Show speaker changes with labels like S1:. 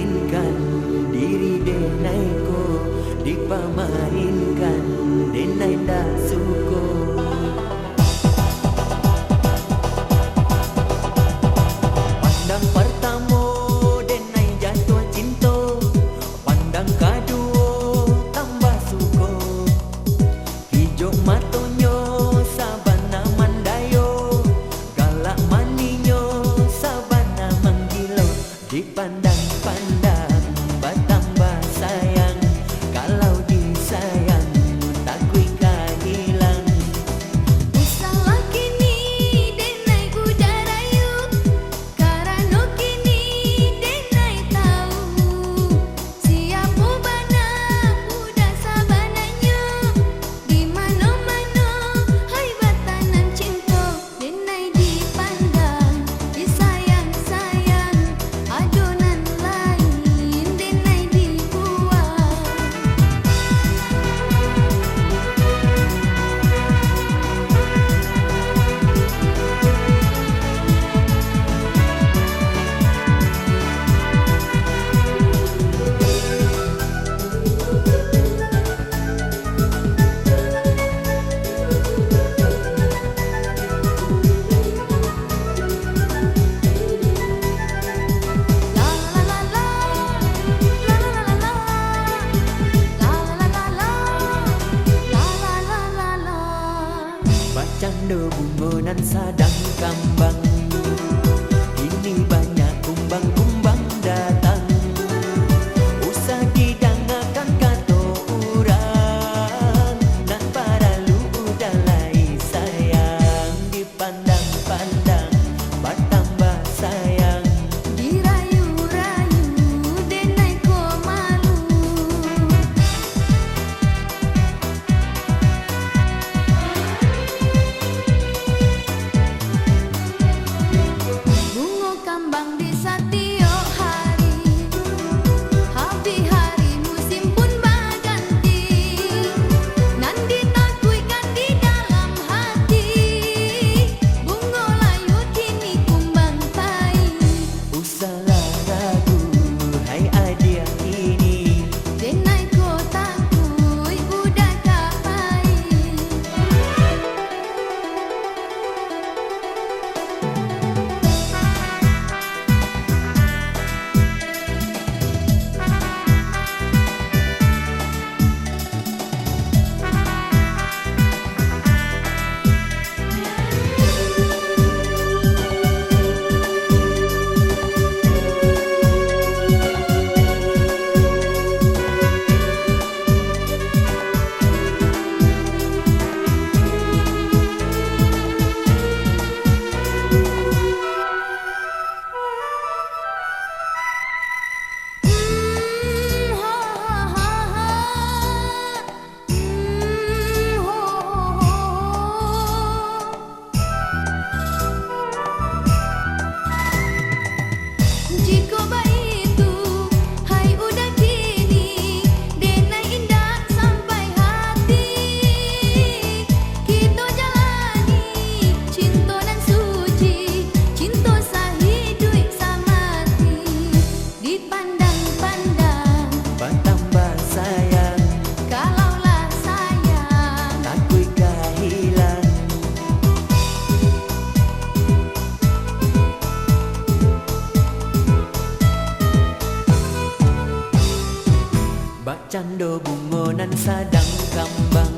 S1: mainkan diri denai ko dipamainkan denai dah syukur. Pandang pertama denai jatuh cinta, pandang kedua tambah suka. Hijau matanya sabana mandayo, galak maninya sabana manggilo. Dipandang-pandang bertambah sayang, kalau disayang takui kehilang.
S2: Usaha kini denai udah rayu, karena kini denai tahu siapa bana udah sabananya. Di mana-mana hai batanan cinta, denai dipandang disayang-sayang, adonan lain denai dibuat.
S1: Bercanda bunga nan sadang kambang, ini banyak kumbang-kumbang datang. Usah didengarkan kata orang, nak paralu udah lai sayang. Dipandang-pandang bertambah sayang.
S2: Dirayu-rayu denai ko malu. Bunga kambang di setiap hari, habis hari musim pun berganti. Nan ditakuikan di dalam hati, bunga layu kini kumbang tai.
S1: Usahlah ragu, hai adia ini.
S2: Denai ko takui udah kapai. Jika begitu, hai udah kini, denai indah sampai hati. Kita jalani cinta nan suci, cinta sahidup samati. Dipandang-pandang
S1: Bertambah sayang,
S2: kalaulah sayang.
S1: takui kehilang. Bercanda bunga nan sadang kambang,